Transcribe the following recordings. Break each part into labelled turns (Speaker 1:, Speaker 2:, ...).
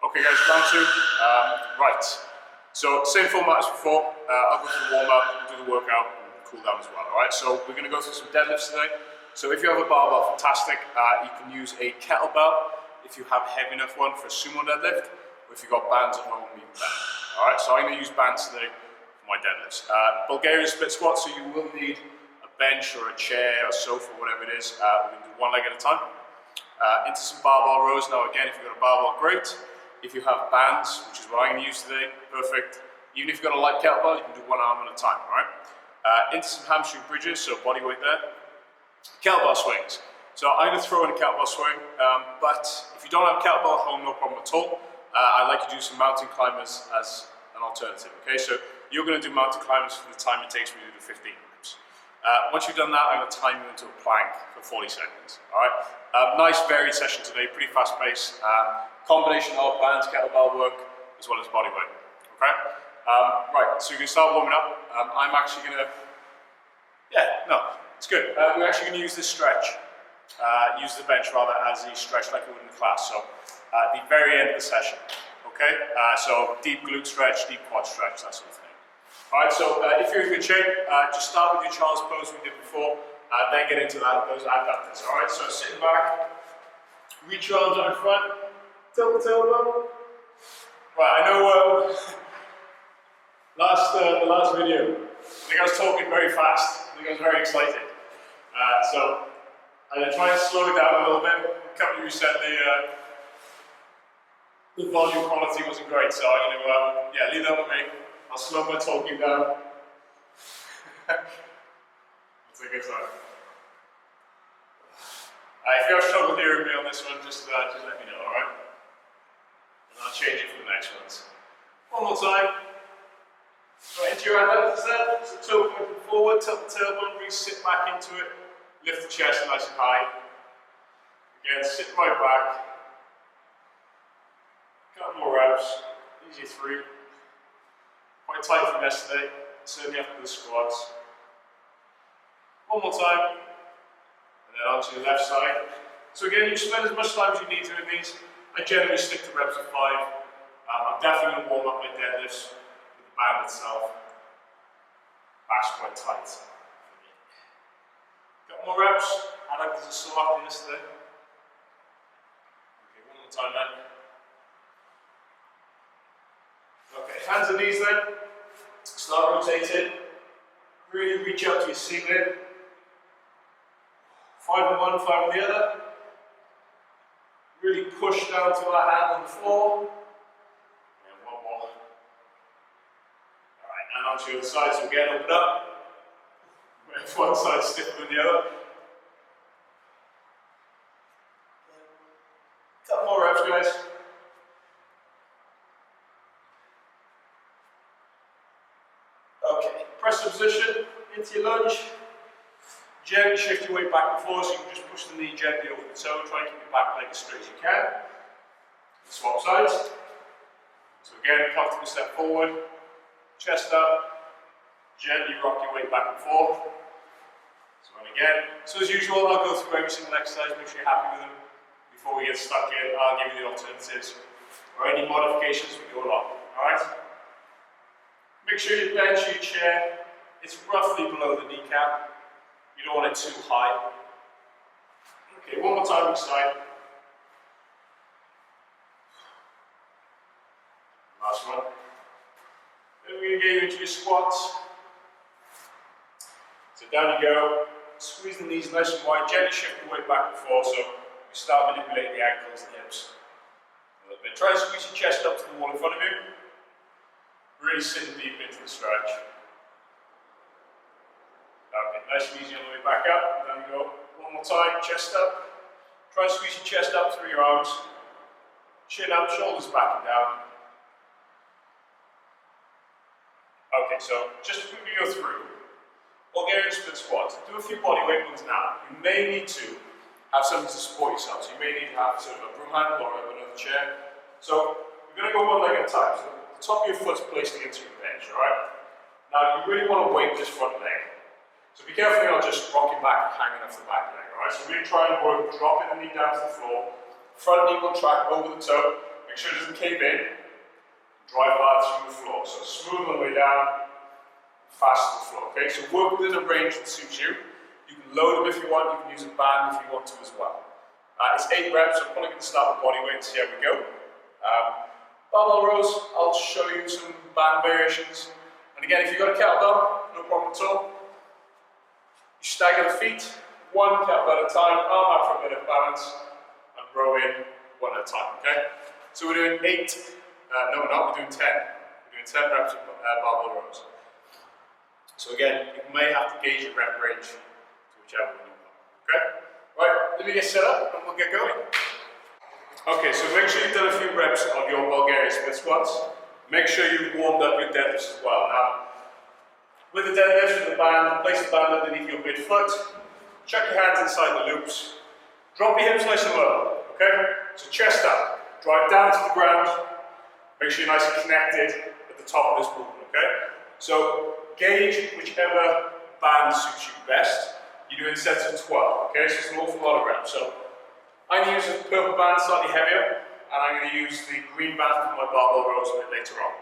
Speaker 1: Okay guys, round two. Right, so same format as before. I'll go through the warm-up, do the workout, and cool down as well, alright? So we're going to go through some deadlifts today. So if you have a barbell, fantastic. You can use a kettlebell if you have a heavy enough one for a sumo deadlift, or if you've got bands at home, even better. Alright, so I'm going to use bands today for my deadlifts. Bulgarian split squat, so you will need a bench or a chair or sofa, whatever it is. We're going to do one leg at a time. Into some barbell rows. Now again, if you've got a barbell, great. If you have bands, which is what I'm going to use today, perfect. Even if you've got a light kettlebell, you can do one arm at a time, alright? Into some hamstring bridges, so body weight there. Kettlebell swings. So I'm going to throw in a kettlebell swing, but if you don't have kettlebell at home, no problem at all. I like to do some mountain climbers as an alternative, okay? So you're going to do mountain climbers for the time it takes me to do 15 reps. Once you've done that, I'm going to time you into a plank for 40 seconds, alright? Nice varied session today, pretty fast paced. Combination of bands, kettlebell work, as well as body weight, okay? Right, so you can start warming up. I'm actually going to, it's good. We're actually going to use this stretch, use the bench rather as a stretch like we would in class. So at the very end of the session, okay? So deep glute stretch, deep quad stretch, that sort of thing. Alright, so if you're in good shape, just start with your child's pose we did before, then get into those adductors, alright? So sitting back, reach your arms out in front, tilt the tailbone. Right, I know the last video, I think I was talking very fast, I think I was very excited. So I'm going to try and slow it down a little bit. A couple of you said the volume quality wasn't great, so I'm going to, leave that with me. I'll slow my talking down. Let's take it time. If you have trouble hearing me on this one, just let me know, alright? And I'll change it for the next ones. One more time. Right, into your adductors there. So toe pointing forward, tilt the tailbone, really sit back into it. Lift the chest nice and high. Again, sit right back. Couple more reps. Easy 3. Quite tight from yesterday, certainly after the squats. One more time. And then onto the left side. So again, you spend as much time as you need to in these. I generally stick to reps of 5. I'm definitely going to warm up my deadlifts with the band itself. Back's quite tight. Couple more reps. Adductors are still after yesterday. Okay, one more time then. Okay, hands and knees then. Start rotating. Really reach out to your ceiling. 5 on one, 5 on the other. Really push down to our hand on the floor. And one more. Alright, and onto the other side. So again, open up. If one side stiffer than the other. Couple more reps, guys. Okay, press the position into your lunge. Gently shift your weight back and forth, so you can just push the knee gently over the toe. Try and keep your back leg as straight as you can. Swap sides. So again, comfortable step forward, chest up, gently rock your weight back and forth. So and again, so as usual, I'll go through every single exercise, make sure you're happy with them. Before we get stuck in, I'll give you the alternatives or any modifications we go along. Alright? Make sure your bench or your chair is roughly below the kneecap. You don't want it too high. Okay, one more time each side. Last one. Then we're going to get you into your squats. So down you go. Squeeze the knees nice and wide. Gently shift the weight back and forth so you start manipulating the ankles and hips. A little bit. Try and squeeze your chest up to the wall in front of you. Really sitting deep into the stretch. Okay, nice and easy on the way back up. Down you go. One more time, chest up. Try and squeeze your chest up through your arms. Chin up, shoulders back and down. Okay, so just to quickly go through. Bulgarian split squats. Do a few body weight ones now. You may need to have something to support yourself. So you may need to have sort of a broom handle or another chair. So we're going to go one leg at a time. So the top of your foot's placed against your bench, alright? Now you really want to weight this front leg. So be careful you're not just rocking back and hanging off the back leg, alright? So really try and work, dropping the knee down to the floor. Front knee will track over the toe. Make sure it doesn't cave in. Drive hard through the floor. So smooth on the way down, fast to the floor. Okay, so work within a range that suits you. You can load them if you want, you can use a band if you want to as well. It's 8 reps, so I'm probably going to start with body weight and see how we go. Barbell rows, I'll show you some band variations. And again, if you've got a kettlebell, no problem at all. You stagger the feet, 1 kettlebell at a time, arm out for a bit of balance, and row in 1 at a time, okay? So we're doing 8, no we're not, we're doing 10. We're doing 10 reps of barbell rows. So again, you may have to gauge your rep range to whichever one you want, okay? Right, let me get set up and we'll get going. Okay, so make sure you've done a few reps of your Bulgarian split squats. Make sure you've warmed up your deadlifts as well. Now, with the deadlifts, with the band, place the band underneath your midfoot. Chuck your hands inside the loops. Drop your hips nice and low, okay? So chest up, drive down to the ground. Make sure you're nice and connected at the top of this movement, okay? So gauge whichever band suits you best. You're doing sets of 12, okay? So it's an awful lot of reps. So I'm going to use the purple band slightly heavier, and I'm going to use the green band for my barbell rows a bit later on.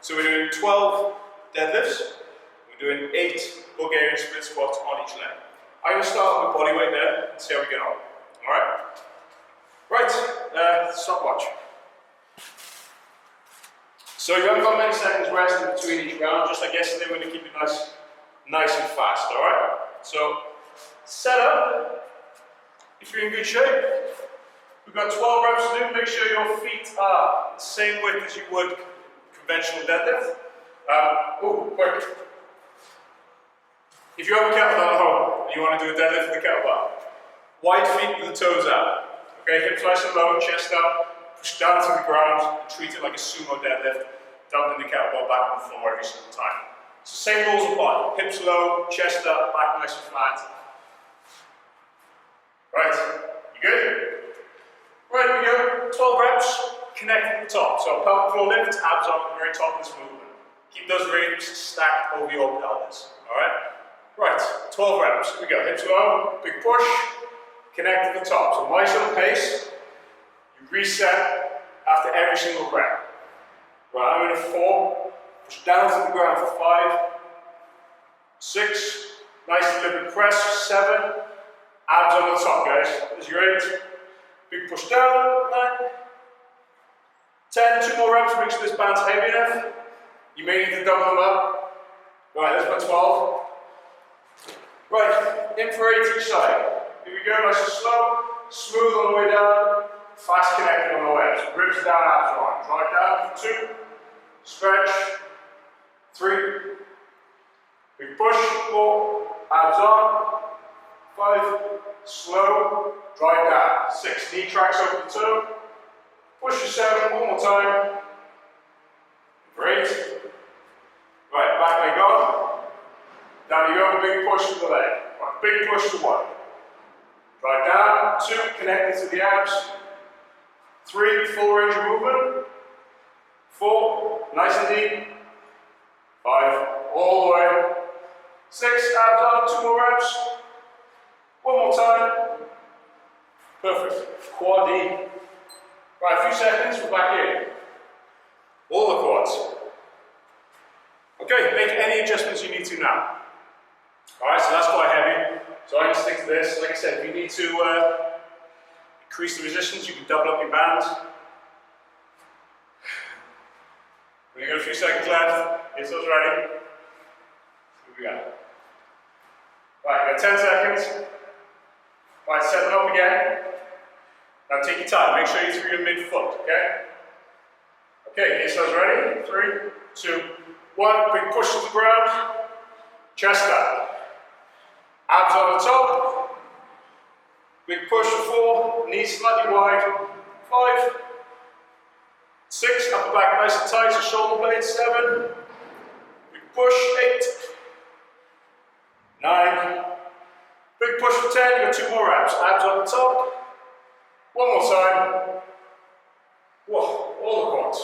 Speaker 1: So we're doing 12 deadlifts. We're doing 8 Bulgarian split squats on each leg. I'm going to start with body weight there and see how we get on. Alright? Right, stopwatch. So you haven't got many seconds rest in between each round, just like yesterday, we're going to keep it nice and fast, alright? So, set up. If you're in good shape, we've got 12 reps to do. Make sure your feet are the same width as you would conventional deadlift. Quick. If you have a kettlebell at home and you want to do a deadlift with a kettlebell, wide feet with the toes out. Okay, hips nice and low, chest up, push down to the ground, and treat it like a sumo deadlift, dumping the kettlebell back on the floor every single time. So same rules apply. Hips low, chest up, back nice and flat. Right, you good? Right, here we go. 12 reps, connect at the top. So pelvic floor lift, abs on at the very top of this movement. Keep those ribs stacked over your pelvis. Alright? Right, 12 reps. Here we go. Hips low, big push, connect at the top. So nice on the pace. You reset after every single rep. Right, I'm in a 4. Push down to the ground for 5, 6, nice deliberate press, 7, abs on the top, guys. There's your 8, big push down, 9, 10, 2 more reps, make sure this band's heavy enough. You may need to double them up. Right, there's my 12. Right, in for 8 each side. Here we go, nice and slow, smooth on the way down, fast connected on the way. So ribs down, abs on. Drive down for 2, stretch, 3, big push, 4, abs on, 5, slow, drive down, 6, knee tracks over the toe, push to 7, 1 more time, great, right, back leg on, down you go, big push to the leg, right, big push to 1, drive down, 2, connected to the abs, 3, full range of movement, 4, nice and deep, 5, all the way, 6, abs on, 2 more reps, 1 more time, perfect, quad E. Right, a few seconds, we're back in. All the quads. Okay, make any adjustments you need to now. Alright, so that's quite heavy, so I'm going to stick to this. Like I said, if you need to increase the resistance, you can double up your bands. We've got a few seconds left. Get those ready. Here we go. Right, got 10 seconds. Right, set them up again. Now take your time. Make sure you're through your midfoot, okay? Okay, get those ready. 3, 2, 1. Big push to the ground. Chest up. Abs on the top. Big push for 4. Knees slightly wide. 5. 6, upper back nice and tight, so shoulder blades, 7, big push, 8, 9, big push for 10, you got 2 more reps, abs on the top, 1 more time, whoa, all the quads.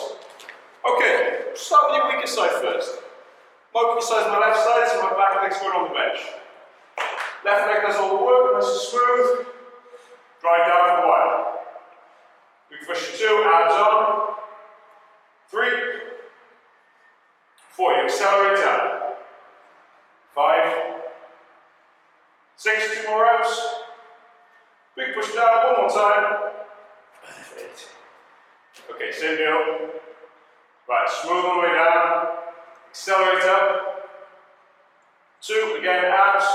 Speaker 1: Okay, start with your weaker side first. My weaker side is my left side, so my back leg's going on the bench. Left leg does all the work, nice and smooth, drive down for 1. Big push for 2, abs on. 3, 4, you accelerate down. 5, 6, 2 more reps. Big push down, one more time. 8. Okay, same deal. Right, smooth on the way down. Accelerate up. 2, again, abs.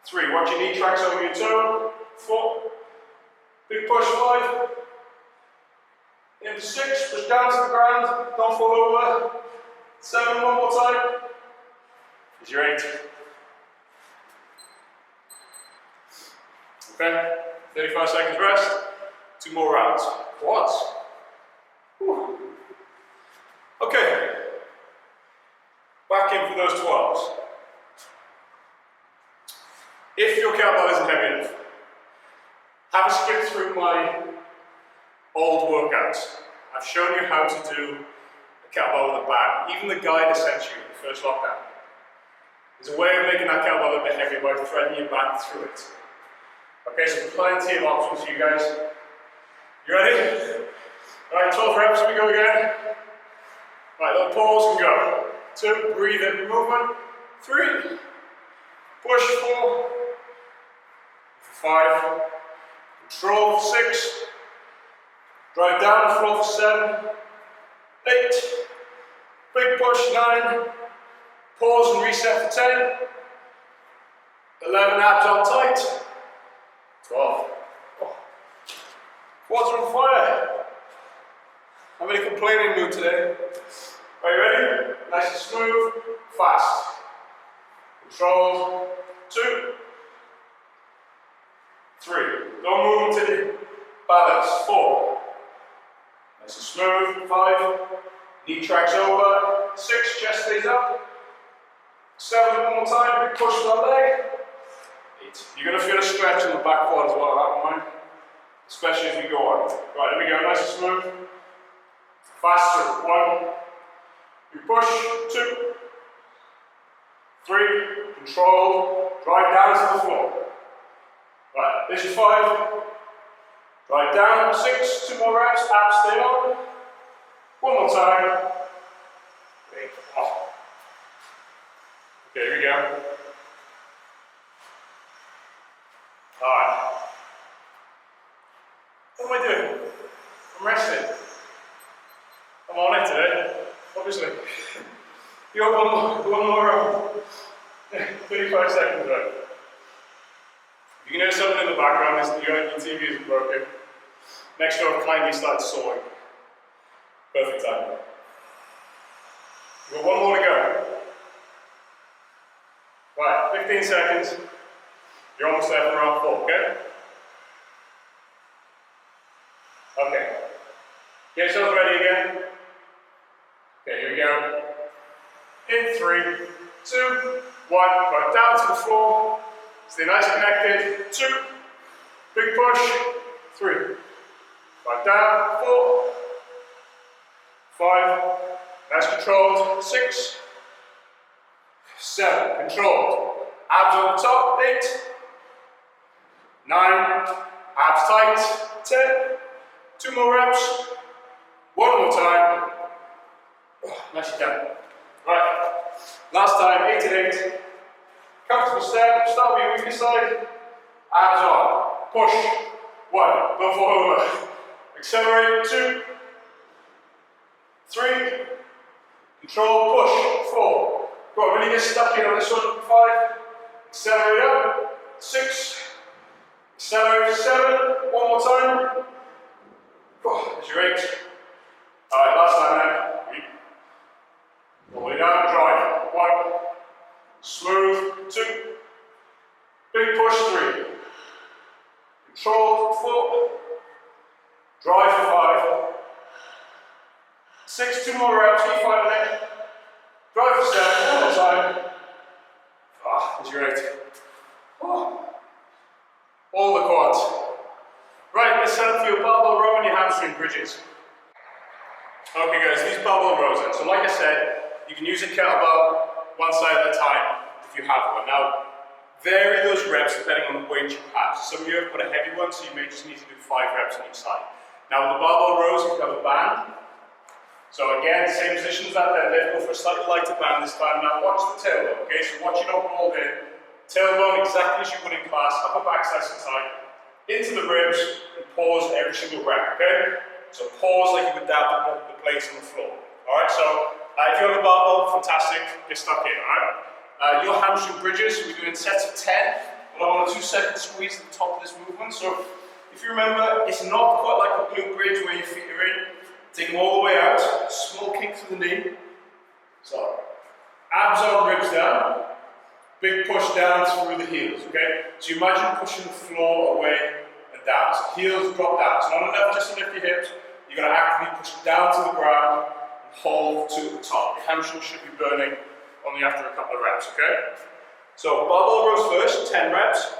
Speaker 1: 3, watch your knee tracks over your toe. 4, big push, 5. Into 6, push down to the ground, don't fall over. 7, one more time. Is your 8. Okay, 35 seconds rest. 2 more rounds. Quads. Whew. Okay, back in for those 12s. If your kettlebell isn't heavy enough, have a skip through my old workouts. I've shown you how to do a kettlebell with a bag. Even the guide I sent you in the first lockdown. There's a way of making that kettlebell a bit heavier by threading your bag through it. Okay, so plenty of options for you guys. You ready? Alright, 12 reps, we go again. Right, little pause and go. 2, breathe in movement. 3, push 4, 5, control 6, drive down the floor for 7, 8, big push 9, pause and reset for 10, 11 abs on tight, 12. Oh. Quads are on fire. I'm in a complaining mood today. Are you ready? Nice and smooth, fast. Control, 2, 3. Don't move until you balance. 4. Nice and smooth. 5. Knee tracks over. 6. Chest stays up. 7. One more time. Big push to the leg. 8. You're going to feel a stretch in the back quad as well, that one, especially as we go on. Right, here we go. Nice and smooth. Faster. 1. You push. 2. 3. Control. Drive down to the floor. Right, this is 5. Drive down. 6. 2 more reps. Abs stay on. One more time. 8. Oh. Okay, here we go. Alright. What am I doing? I'm resting. I'm on it today, obviously. You got one more round. 35 seconds, right? If you can hear something in the background, your TV isn't broken. Next door kindly starts sawing. Perfect time. You've got one more to go. Right, 15 seconds. You're almost there for round 4, okay? Okay. Get yourselves ready again. Okay, here we go. In 3, 2, 1. Go down to the floor. Stay nice connected. 2. Big push. 3. Right down. 4. 5. Nice controlled. 6. 7. Controlled. Abs on the top. 8. 9. Abs tight. 10. 2 more reps. One more time. Oh, nicely done. Right. Last time, 8 and 8. Comfortable step. Start with your weakest side. Abs on. Push. 1. Don't fall over. Accelerate. 2. 3. Control. Push. 4. Go on, really get stuck in on this one. 5. Accelerate up. 6. Accelerate. 7. One more time. Oh, there's your 8. Alright, last time then. All the way down, drive. 1. Smooth. 2. Big push. 3. Control. 4. Drive for 5. 6. 2 more reps. Keep fighting it. Drive for 7. One more time. Ah, there's your 8. Oh. All the quads. Right, let's set up for your barbell row and your hamstring bridges. Okay guys, these barbell rows then. So like I said, you can use a kettlebell one side at a time if you have one. Now, vary those reps depending on the weight you have. Some of you have got a heavy one, so you may just need to do 5 reps on each side. Now with the barbell rows, you have a band. So again, same position as that deadlift, go for a slightly lighter band this time. Now watch the tailbone, okay? So watch your not roll in. Tailbone exactly as you would in class, upper back nice and tight, into the ribs, and pause every single rep, okay? So pause like you would dab the plates on the floor. Alright, so if you have a barbell, fantastic, get stuck in, alright? Your hamstring bridges, we're doing sets of 10, but I want a 2-second squeeze at the top of this movement. So if you remember, it's not quite like a glute bridge where your feet are in. Take them all the way out, small kick to the knee. So, abs on, ribs down. Big push down through the heels, okay? So you imagine pushing the floor away and down. So heels drop down. It's not enough just to lift your hips. You're gonna actively push down to the ground and hold to the top. Your hamstrings should be burning only after a couple of reps, okay? So barbell rows first, 10 reps.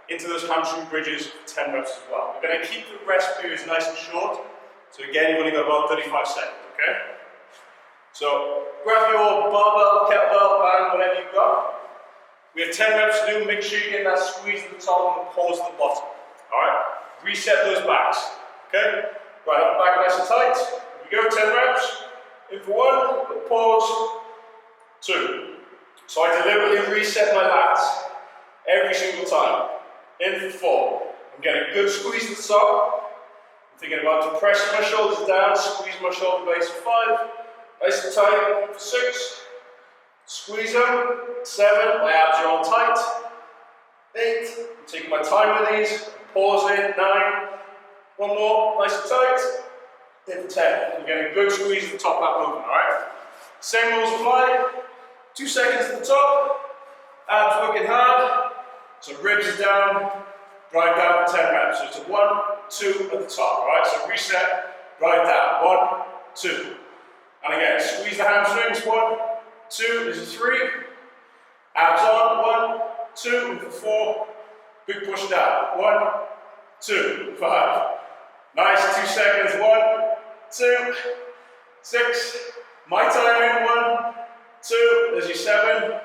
Speaker 1: Into those hamstring bridges, 10 reps as well. We're gonna keep the rest periods nice and short. So again, you've only got about 35 seconds, okay? So grab your barbell, kettlebell, band, whatever you've got. We have 10 reps to do. Make sure you get that squeeze at the top and pause at the bottom. Alright? Reset those backs. Okay? Right, up back nice and tight. Here we go, 10 reps. In for 1, pause, 2. So I deliberately reset my lats every single time. In for 4. I'm getting a good squeeze at the top. Thinking about depressing my shoulders down, squeeze my shoulder blades for 5, nice and tight for 6, squeeze them, 7, my abs are all tight, 8, I'm taking my time with these, pause it, 9, one more, nice and tight, in for 10. I'm getting a good squeeze at the top of that movement, alright? Same rules apply, 2 seconds at the top, abs working hard, so ribs is down, drive down for 10 reps. So it's a 1, 2 at the top, alright? So reset, drive down. 1, 2. And again, squeeze the hamstrings. 1, 2. This is 3. Abs on. 1, 2. And for 4. Big push down. 1, 2, 5. Nice. 2 seconds. 1, 2, 6. My time in. 1, 2. There's your 7.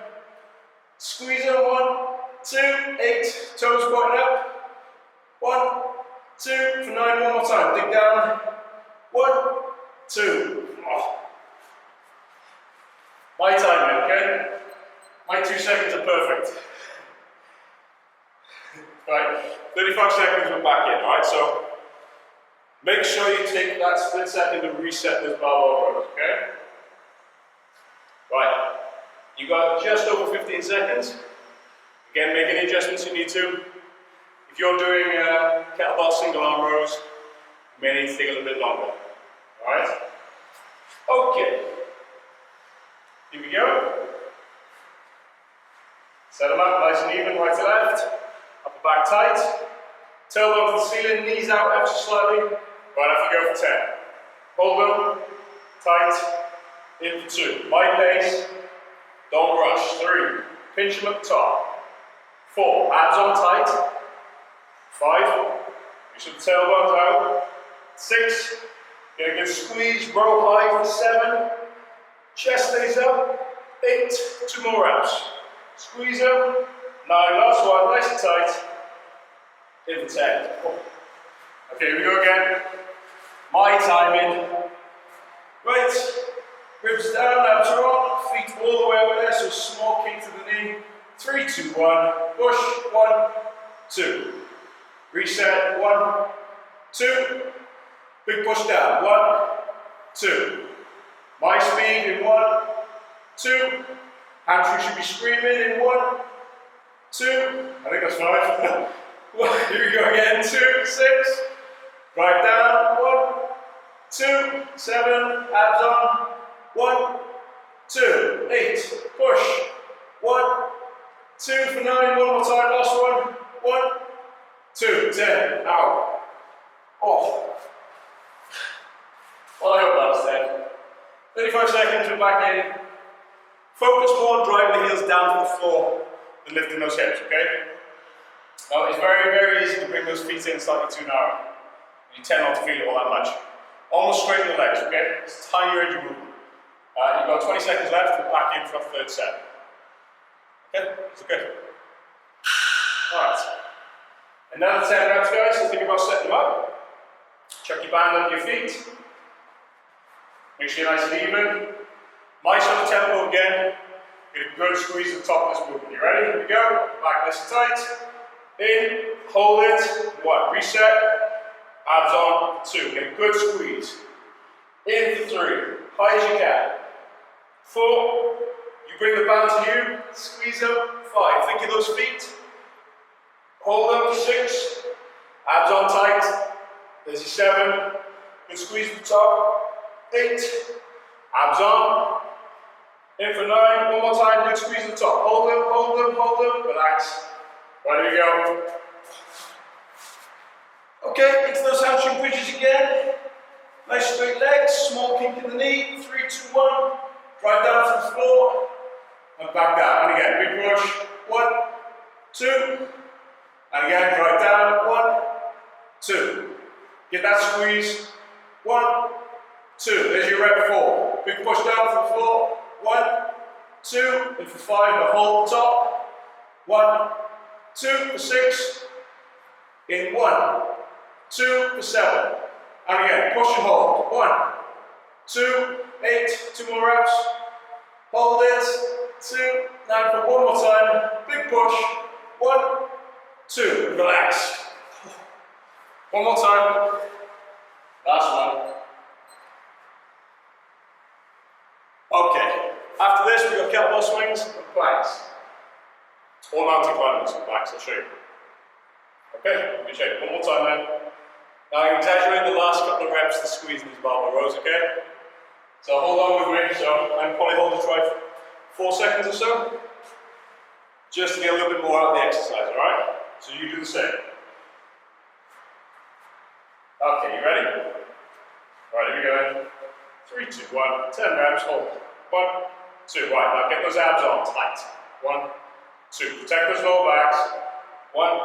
Speaker 1: Squeeze on. 1, 2, 8. Toes pointing up. 1, 2, for 9, one more time. Dig down. 1, 2. Oh. My timing, okay? My 2 seconds are perfect. Right, 35 seconds, we're back in, alright? So, make sure you take that split second to reset this barbell rows, okay? Right, you got just over 15 seconds. Again, make any adjustments you need to. If you're doing kettlebell single arm rows, you may need to take a little bit longer. Alright? Okay. Here we go. Set them up nice and even, right to left. Upper back tight. Tailbone to the ceiling, knees out ever so slightly. Right, off we go for 10. Hold them. Tight. In for 2. Light pace. Don't rush. 3. Pinch them at the top. 4. Abs on tight. 5. Push the tailbones out. 6. Get a good squeeze. Row high for 7. Chest stays up. 8. 2 more reps. Squeeze them. 9. Last one. Nice and tight. In for 10. Okay, here we go again. My timing. Right. Ribs down. Abs are on. Feet all the way over there. So small kick to the knee. 3, 2, 1. Push. 1, 2. Reset. 1, 2. Big push down. 1, 2. My speed in 1, 2. Hamstring should be screaming in 1, 2. I think that's 5. Here we go again. 2, 6. Drive down. 1, 2. 7. Abs on. 1, 2. 8. Push. 1, 2 for 9. One more time. Last one. 1, 2. 10. Ow. Oh. Well, I hope that was 10. 35 seconds, we're back in. Focus more on driving the heels down to the floor than lifting those hips, okay? Now, it's very, very easy to bring those feet in slightly too narrow. You tend not to feel it all that much. Almost straighten the legs, okay? It's a tiny range of movement. You've got 20 seconds left, we're back in for our third set. Okay, that's good. Alright. Another 10 reps, guys, so think about setting them up. Chuck your band under your feet. Make sure you're nice and even. Nice on the tempo again. Get a good squeeze at the top of this movement. You ready? Here we go. Back nice and tight. In, hold it. 1. Reset. Abs on. 2. Get a good squeeze. In for 3. High as you can. 4. You bring the band to you. Squeeze them. 5. Think of those feet. Hold them. 6. Abs on tight. There's your 7. Good squeeze at the top. 8. Abs on. In for 9. One more time. Good squeeze at the top. Hold them, hold them, hold them. Relax. Right, here we go. Okay, into those hamstring bridges again. Nice straight legs. Small kink in the knee. 3, 2, 1. Drive down to the floor. And back down. And again, big push. 1, 2. And again, drive down. 1, 2. Get that squeeze. 1, 2. There's your rep 4. Big push down to the floor. 1, 2. In for 5. Now hold the top. 1, 2 for 6. In 1, 2 for 7. And again, push and hold. 1, 2, 8. 2 more reps. Hold it. 2, 9 for 1 more time. Big push. 1, 2. Relax. One more time. Last one. Okay. After this, we've got kettlebell swings and planks. Or mountain climbers and planks, I'll show you. Okay, good shape. One more time then. Now I exaggerate the last couple of reps to squeeze these barbell rows, okay? So hold on with me. So I'm probably hold it for 4 seconds or so. Just to get a little bit more out of the exercise, alright? So you do the same. Okay, you ready? Right, here we go. 3, 2, 1. 10 reps, hold. 1, 2. Right, now get those abs on tight. 1, 2. Protect those lower backs. 1,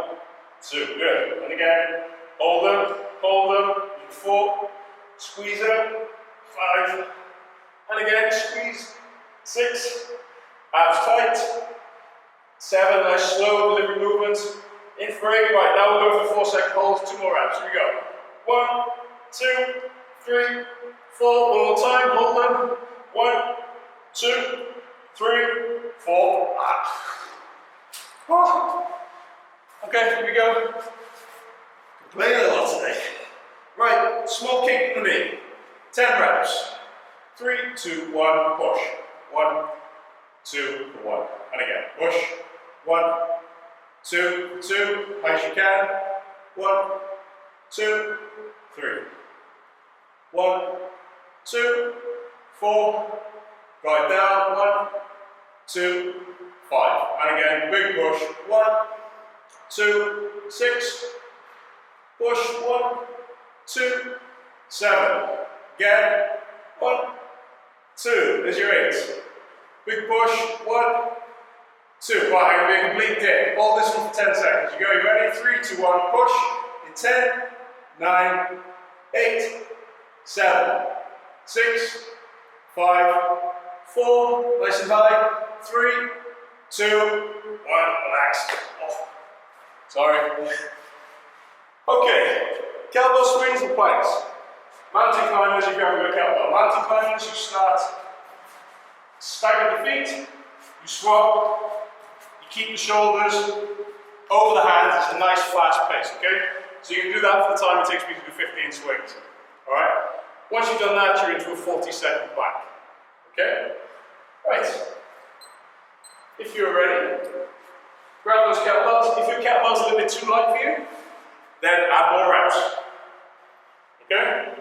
Speaker 1: 2. Good. And again, hold them, hold them. 4. Squeeze them. 5. And again, squeeze. 6. Abs tight. 7. Nice slow delivery movements. In for 8. Right, now we'll go for 4-second holds. 2 more reps. Here we go. 1, 2, 3, 4. One more time. Hold them. 1, 2, 3, 4. Okay, here we go. Playing a lot today. Right, small kick in the knee. 10 reps. 3, 2, 1. Push. 1, 2, 1. And again. Push. 1, 2, 2. High as you can. 1, 2, 3. 1, 2, 4. Right down. 1, 2, 5. And again, big push. 1, 2, 6. Push. 1, 2, 7. Again. 1, 2. There's your 8. Big push. 1, 2. Right, I'm going to be a complete dip. Hold this one for 10 seconds. You go. You ready? 3, 2, 1. Push. In 10, 9, 8, 7, 6, 5, 4. Nice and high. 3, 2, 1. Relax. Oh. Sorry. Okay. Kettlebell swings and planks. Mountain climbers, if you haven't got a kettlebell. Mountain climbers, you start stagger the feet, you swap, you keep the shoulders over the hands. It's a nice fast pace, okay? So you can do that for the time it takes me to do 15 swings. Alright? Once you've done that, you're into a 40-second plank. Okay? Right. If you're ready, grab those kettlebells. If your kettlebell's a little bit too light for you, then add more reps. Okay?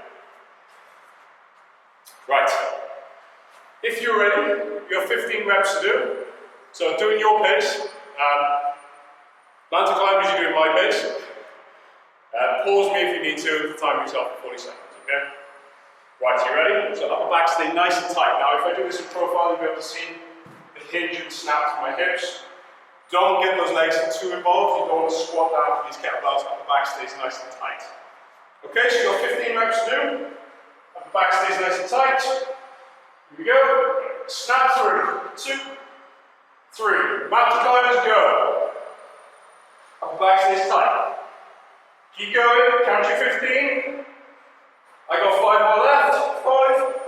Speaker 1: Right. If you're ready, you have 15 reps to do. So do it your pace. Mountain climbers, you do it my pace. Pause me if you need to time yourself for 40 seconds, okay? Right, you ready? So upper back stay nice and tight. Now if I do this in profile, you'll be able to see the hinge and snap from my hips. Don't get those legs too involved. You don't want to squat down for these kettlebells. Upper back stays nice and tight. Okay, so you've got 15 reps to do. Upper back stays nice and tight. Here we go. Snap through. 2, 3. Mountain climbers, go. Upper back stays tight. Keep going. Count your 15. I got 5 more left. 5,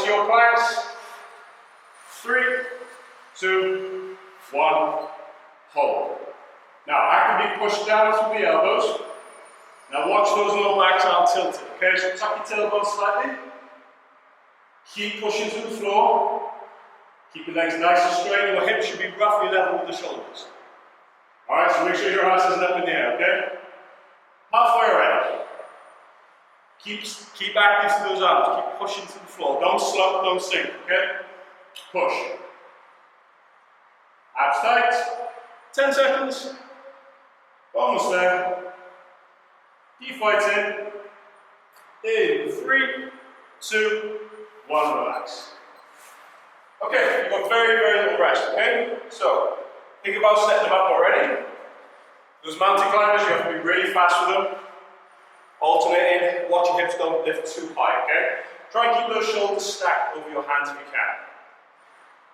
Speaker 1: to your planks. 3, 2, 1, hold. Now I can be pushed down through the elbows. Now watch those low backs aren't tilted, okay? So tuck your tailbone slightly. Keep pushing to the floor. Keep your legs nice and straight. Your hips should be roughly level with the shoulders. Alright, so make sure your ass isn't up in the air, okay? Halfway around. Keep active to those arms. Keep pushing to the floor. Don't slump, don't sink, okay? Push. Abs tight. 10 seconds. Almost there. Keep fighting. In 3, 2, 1, relax. Okay, you've got very, very little rest, okay? So, think about setting them up already. Those mountain climbers, you have to be really fast with them. Alternating, watch your hips don't lift too high, okay? Try and keep those shoulders stacked over your hands if you can.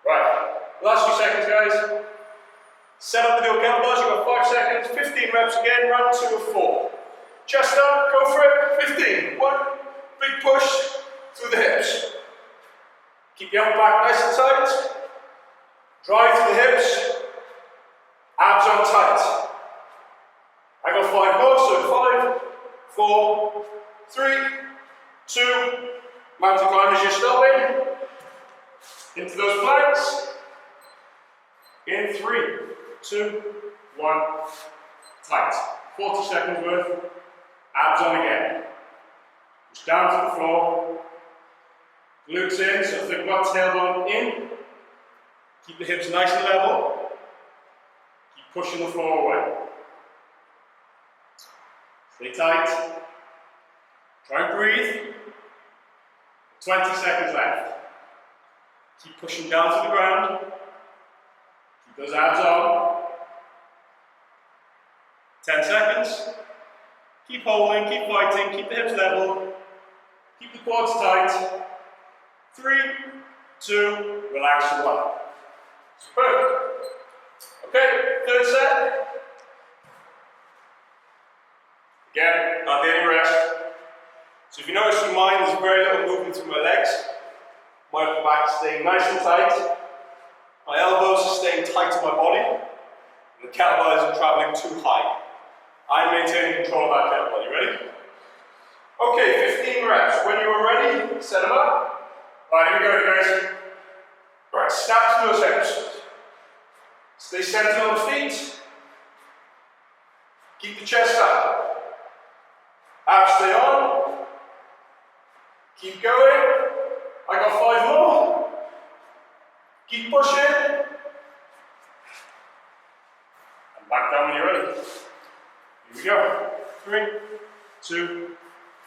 Speaker 1: Right, last few seconds, guys. Set up with your kettlebells, you've got 5 seconds, 15 reps again, round 2 of 4. Chest up, go for it, 15. 1, big push through the hips. Keep the upper back nice and tight. Drive through the hips. Abs on tight. I got 5 more, so 5, 4, 3, 2, mountain climbers, you're stopping. Into those planks. In 3, 2, 1, tight. 40 seconds worth. Abs on again. Push down to the floor. Glutes in, so think about tailbone in. Keep the hips nice and level. Keep pushing the floor away. Stay tight. Try and breathe. 20 seconds left. Keep pushing down to the ground. Keep those abs on. 10 seconds. Keep holding, keep fighting, keep the hips level. Keep the quads tight. 3, 2, relax and 1. Superb. Okay, third set. Again, not getting rest. So if you notice from mine, there's very little movement through my legs. My upper back is staying nice and tight. My elbows are staying tight to my body. And the kettlebell isn't traveling too high. I'm maintaining control of that kettlebell. You ready? Okay, 15 reps. When you are ready, set them up. Right, here we go, guys. Right, snap to those hips. Stay centered on the feet. Keep the chest up. Abs stay on. Keep going. I got 5 more. Keep pushing. And back down when you're ready. Here we go. 3, 2,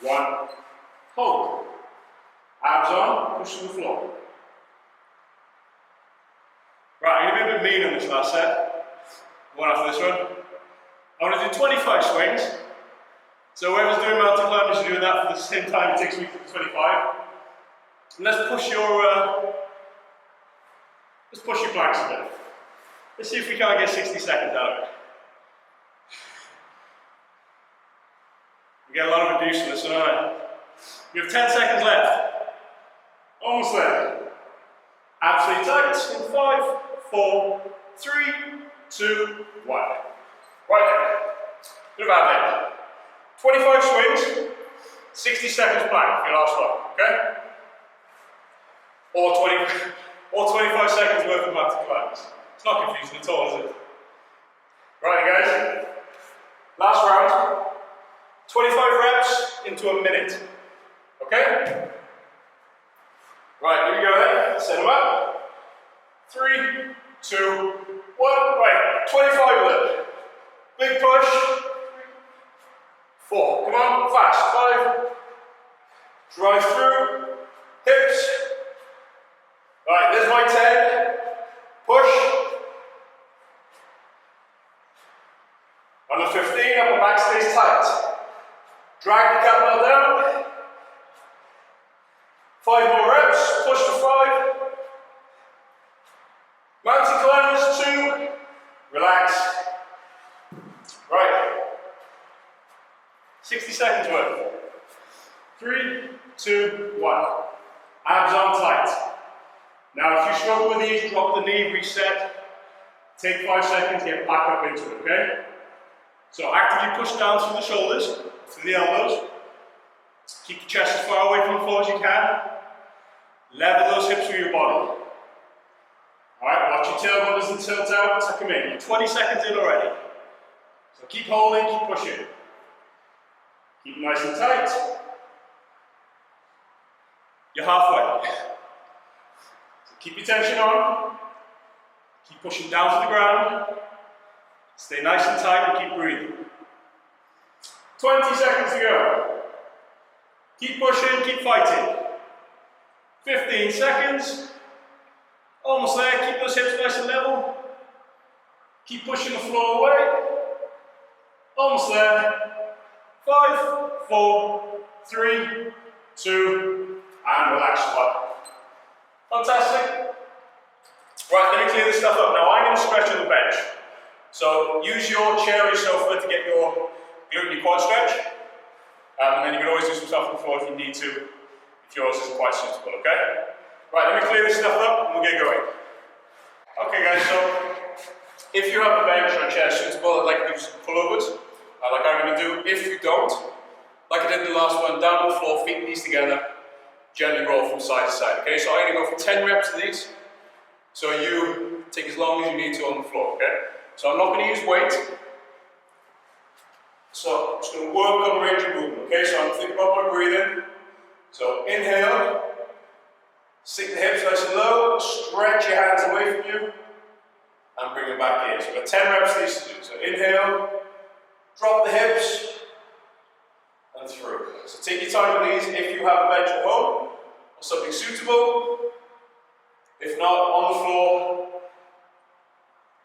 Speaker 1: 1. Hold. Abs on, push to the floor. Right, I'm going to be a bit mean on this last set. One after this one. I'm going to do 25 swings. So whoever's doing mountain climbers, you're doing that for the same time it takes me to do 25. And let's push your planks a bit. Let's see if we can't get 60 seconds out of it. We get a lot of abuse from this one, alright? We have 10 seconds left. Almost there. Absolutely tight. In 5, 4, 3, 2, 1. Right there. Bit of admin. 25 swings, 60 seconds plank for your last one, okay? Or 25 seconds worth of mountain climbers. It's not confusing at all, is it? Right, guys. Last round. 25 reps into a minute. Okay? Right, here we go then. Set them up. 3, 2, 1. Right, 25 of them. Big push. 4. Come on, fast. 5. Drive through. Hips. Right, there's my 10. Push. On the 15, upper back stays tight. Drag the kettlebell down. 5 more reps. Push to 5. Mountain climbers 2. Relax. Right. 60 seconds worth. 3, 2, 1. Abs on tight. Now if you struggle with these, drop the knee, reset. Take 5 seconds, get back up into it, okay? So actively push down through the shoulders, to the elbows. Keep your chest as far away from the floor as you can. Level those hips with your body. Alright, watch your tailbone doesn't tilt out, tuck them in. You're 20 seconds in already. So keep holding, keep pushing. Keep it nice and tight. You're halfway. So keep your tension on. Keep pushing down to the ground. Stay nice and tight and keep breathing. 20 seconds to go. Keep pushing, keep fighting. 15 seconds. Almost there, keep those hips nice and level. Keep pushing the floor away. Almost there. 5, 4, 3, 2, and relax your body. Fantastic. Right, let me clear this stuff up. Now I'm going to stretch on the bench. So use your chair or your sofa to get your glute and your quad stretch. And then you can always do some stuff on the floor if you need to, if yours isn't quite suitable, okay? Right, let me clear this stuff up and we'll get going. Okay guys, so if you have a bench or a chair suitable, I'd like to do some pullovers, like I'm going to do. If you don't, like I did in the last one, down on the floor, feet and knees together, gently roll from side to side, okay? So I'm going to go for 10 reps of these. So you take as long as you need to on the floor, okay? So I'm not going to use weight. So I'm just going to work on range of movement, okay? So I'm thinking about my breathing. So inhale, sink the hips nice and low, stretch your hands away from you, and bring them back in. So we've got 10 reps of these to do. So inhale, drop the hips, and through. So take your time with these if you have a bench at home, or something suitable. If not, on the floor,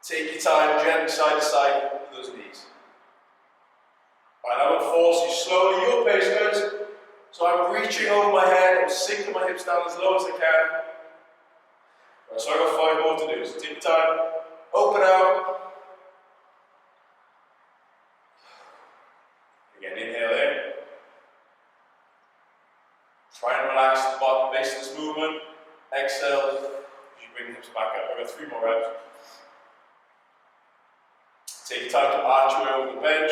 Speaker 1: take your time, gently side to side with those knees. Right, I won't force you slowly, your pace guys. So I'm reaching over my head, I'm sinking my hips down as low as I can. Right, so I've got 5 more to do. So take your time, open out. Again, inhale in. Try and relax the bottom base of this movement. Exhale, as you bring the hips back up. I've got 3 more reps. Take your time to arch your way over the bench,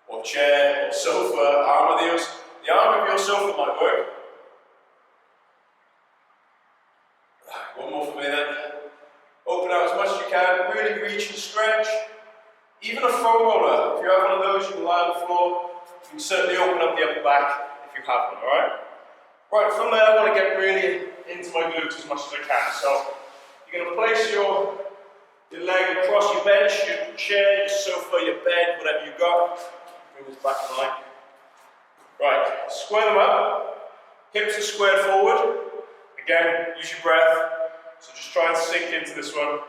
Speaker 1: or chair, or sofa, arm of yours. The arm of your sofa might work. One more for me then. Open out as much as you can, really reach and stretch. Even a foam roller, if you have one of those, you can lie on the floor. You can certainly open up the upper back if you have one, alright? Right, from there I want to get really into my glutes as much as I can. So you're going to place your leg across your bench, your chair, your sofa, your bed, whatever you've got. Bring this back in line. Right, square them up. Hips are squared forward. Again, use your breath. So just try and sink into this one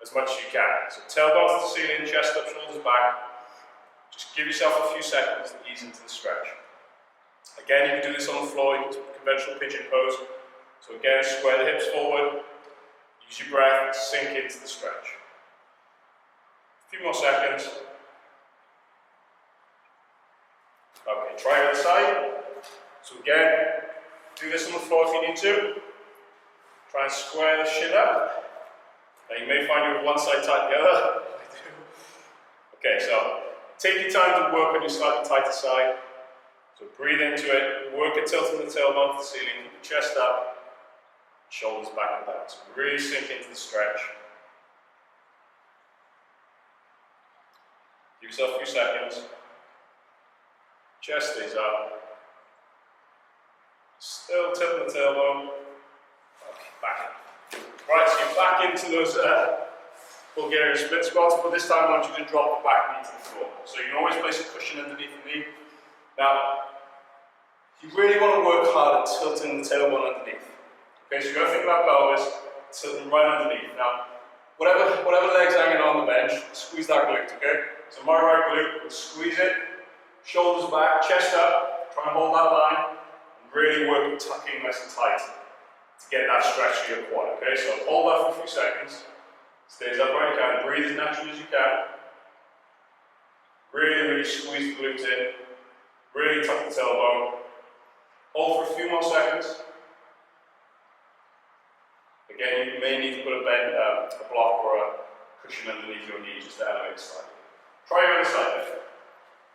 Speaker 1: as much as you can. So tailbone to the ceiling, chest up, shoulders back. Just give yourself a few seconds to ease into the stretch. Again, you can do this on the floor, you can do conventional pigeon pose. So again, square the hips forward. Use your breath to sink into the stretch. A few more seconds. Okay, try the other side. So again, do this on the floor if you need to. Try and square the shit up. Now you may find you with one side tight the other. Okay, so take your time to work on your slightly tighter side. So breathe into it, work at tilting the tailbone to the ceiling, keep your chest up, shoulders back and down. So really sink into the stretch. Give yourself a few seconds. Chest stays up. Still tilting the tailbone. Okay, back in. Right, so you're back into those Bulgarian split squats, but this time I want you to drop the back knee to the floor. So you can always place a cushion underneath the knee. Now, you really want to work hard at tilting the tailbone underneath. Okay, so you've got to think about pelvis, tilting right underneath. Now, whatever leg's hanging on the bench, squeeze that glute, okay? So my right glute, we'll squeeze it, shoulders back, chest up, try and hold that line, and really work at tucking nice and tight to get that stretch to your quad, okay? So hold that for a few seconds, stay as upright as you can, breathe as naturally as you can. Really squeeze the glutes in, really tuck the tailbone. Hold for a few more seconds. may need to put a block or a cushion underneath your knee just to elevate slightly. Try your other side then.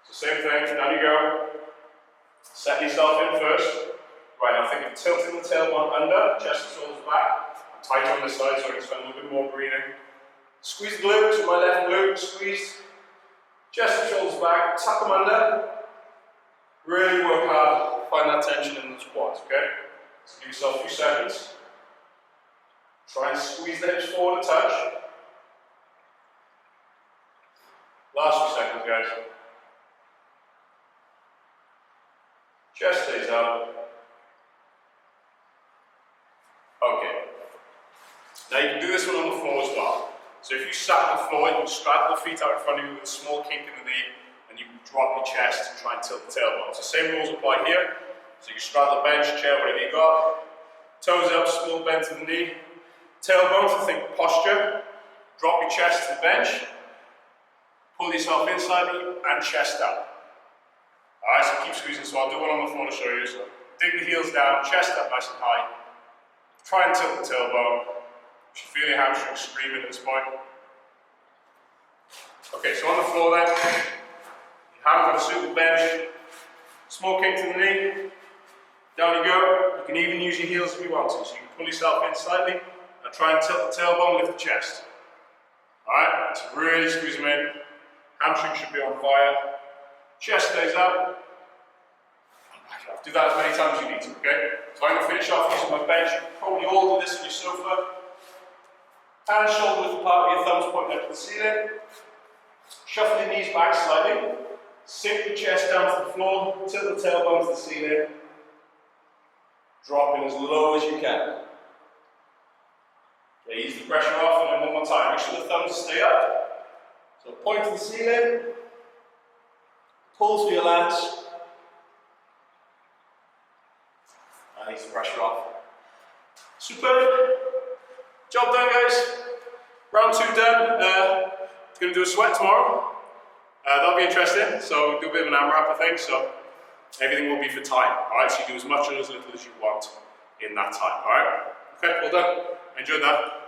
Speaker 1: So same thing, down you go. Set yourself in first. Right, now think of tilting the tailbone under, chest and shoulders back. I'm tight on this side so I can spend a little bit more breathing. Squeeze the glutes with my left glute, squeeze. Chest and shoulders back, tuck them under. Really work hard, find that tension in the quads, okay? So give yourself a few seconds. Try and squeeze the hips forward a touch. Last few seconds, guys. Chest stays up. Okay. Now you can do this one on the floor as well. So if you sat on the floor, you can straddle the feet out in front of you with a small kink in the knee, and you can drop your chest and try and tilt the tailbone. So same rules apply here. So you can straddle the bench, chair, whatever you got. Toes up, small bend to the knee. Tailbone, so think posture. Drop your chest to the bench. Pull yourself in slightly and chest up. Alright, so keep squeezing. So I'll do one on the floor to show you. So dig the heels down, chest up nice and high. Try and tilt the tailbone. You should feel your hamstrings screaming at this point. Okay, so on the floor then, your hand on a suitable bench. Small kick to the knee. Down you go. You can even use your heels if you want to. So you can pull yourself in slightly and try and tilt the tailbone, lift the chest. Alright, so really squeeze them in. Hamstring should be on fire. Chest stays up. Do that as many times as you need to, okay? So I'm going to finish off using my bench. You probably all do this on your sofa. Hands shoulder width apart with your thumbs pointing up to the ceiling. Shuffle your knees back slightly. Sink the chest down to the floor. Tilt the tailbone to the ceiling. Drop in as low as you can. Okay, ease the pressure off, and then one more time. Make sure the thumbs stay up. So point to the ceiling. Pull through your lats. And ease the pressure off. Superb. Job done, guys. Round 2 done. Going to do a sweat tomorrow. That'll be interesting. So we'll do a bit of an AMRAP, I think. So everything will be for time. Alright, so you do as much or as little as you want in that time. Alright? Okay, well done. I enjoyed that.